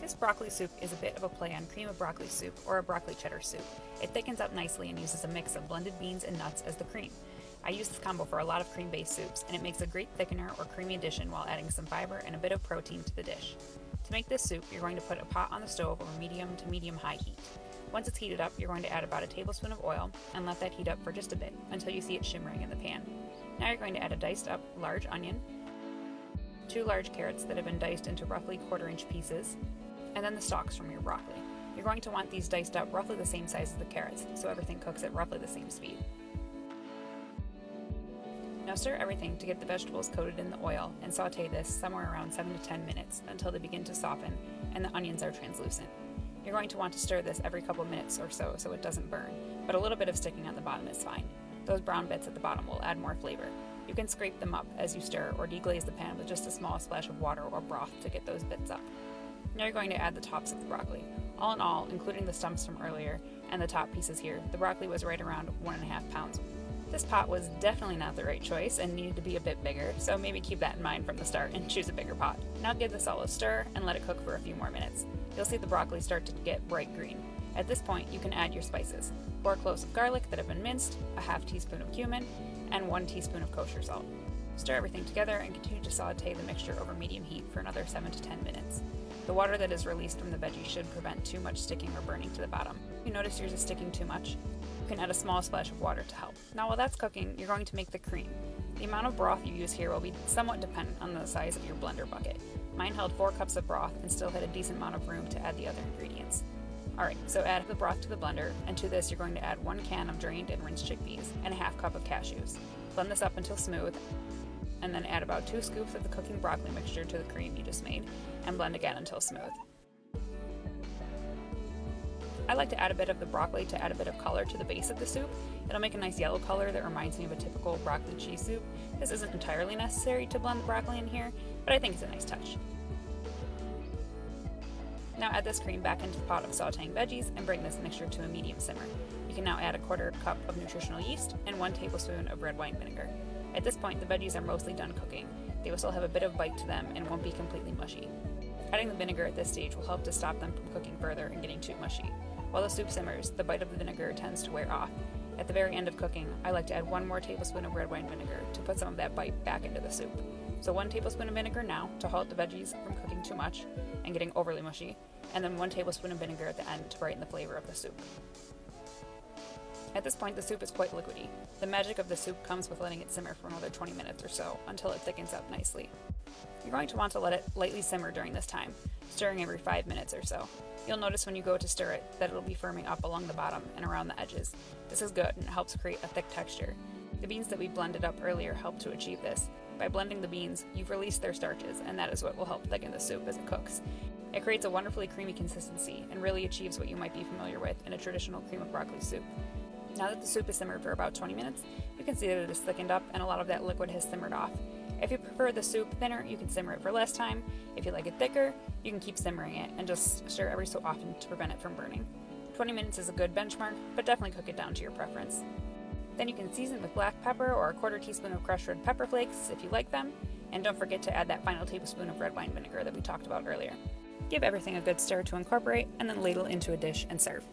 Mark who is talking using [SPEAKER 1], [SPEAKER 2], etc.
[SPEAKER 1] This broccoli soup is a bit of a play on cream of broccoli soup or a broccoli cheddar soup. It thickens up nicely and uses a mix of blended beans and nuts as the cream. I use this combo for a lot of cream-based soups, and it makes a great thickener or creamy addition while adding some fiber and a bit of protein to the dish. To make this soup, you're going to put a pot on the stove over medium to medium-high heat. Once it's heated up, you're going to add about a tablespoon of oil and let that heat up for just a bit until you see it shimmering in the pan. Now you're going to add a diced up large onion, 2 large carrots that have been diced into roughly 1/4-inch pieces, and then the stalks from your broccoli. You're going to want these diced up roughly the same size as the carrots, so everything cooks at roughly the same speed. Now stir everything to get the vegetables coated in the oil and sauté this somewhere around 7 to 10 minutes until they begin to soften and the onions are translucent. You're going to want to stir this every couple minutes or so it doesn't burn, but a little bit of sticking on the bottom is fine. Those brown bits at the bottom will add more flavor. You can scrape them up as you stir or deglaze the pan with just a small splash of water or broth to get those bits up. Now you're going to add the tops of the broccoli. All in all, including the stumps from earlier and the top pieces here, the broccoli was right around 1.5 pounds. This pot was definitely not the right choice and needed to be a bit bigger, so maybe keep that in mind from the start and choose a bigger pot. Now give this all a stir and let it cook for a few more minutes. You'll see the broccoli start to get bright green. At this point, you can add your spices. 4 cloves of garlic that have been minced, a half teaspoon of cumin, and 1 teaspoon of kosher salt. Stir everything together and continue to saute the mixture over medium heat for another 7 to 10 minutes. The water that is released from the veggies should prevent too much sticking or burning to the bottom. If you notice yours is sticking too much, you can add a small splash of water to help. Now while that's cooking, you're going to make the cream. The amount of broth you use here will be somewhat dependent on the size of your blender bucket. Mine held 4 cups of broth and still had a decent amount of room to add the other ingredients. Alright, so add the broth to the blender, and to this you're going to add 1 can of drained and rinsed chickpeas and a half cup of cashews. Blend this up until smooth, and then add about 2 scoops of the cooking broccoli mixture to the cream you just made, and blend again until smooth. I like to add a bit of the broccoli to add a bit of color to the base of the soup. It'll make a nice yellow color that reminds me of a typical broccoli cheese soup. This isn't entirely necessary to blend the broccoli in here, but I think it's a nice touch. Now add this cream back into the pot of sauteing veggies and bring this mixture to a medium simmer. You can now add a 1/4 cup of nutritional yeast and 1 tablespoon of red wine vinegar. At this point, the veggies are mostly done cooking. They will still have a bit of bite to them and won't be completely mushy. Adding the vinegar at this stage will help to stop them from cooking further and getting too mushy. While the soup simmers, the bite of the vinegar tends to wear off. At the very end of cooking, I like to add 1 more tablespoon of red wine vinegar to put some of that bite back into the soup. So 1 tablespoon of vinegar now to halt the veggies from cooking too much and getting overly mushy, and then 1 tablespoon of vinegar at the end to brighten the flavor of the soup. At this point, the soup is quite liquidy. The magic of the soup comes with letting it simmer for another 20 minutes or so until it thickens up nicely. You're going to want to let it lightly simmer during this time, stirring every 5 minutes or so. You'll notice when you go to stir it that it'll be firming up along the bottom and around the edges. This is good and it helps create a thick texture. The beans that we blended up earlier help to achieve this. By blending the beans, you've released their starches, and that is what will help thicken the soup as it cooks. It creates a wonderfully creamy consistency and really achieves what you might be familiar with in a traditional cream of broccoli soup. Now that the soup is simmered for about 20 minutes, you can see that it is thickened up and a lot of that liquid has simmered off. If you prefer the soup thinner, you can simmer it for less time. If you like it thicker, you can keep simmering it and just stir every so often to prevent it from burning. 20 minutes is a good benchmark, but definitely cook it down to your preference. Then you can season with black pepper or a 1/4 teaspoon of crushed red pepper flakes if you like them, and don't forget to add that final tablespoon of red wine vinegar that we talked about earlier. Give everything a good stir to incorporate, and then ladle into a dish and serve.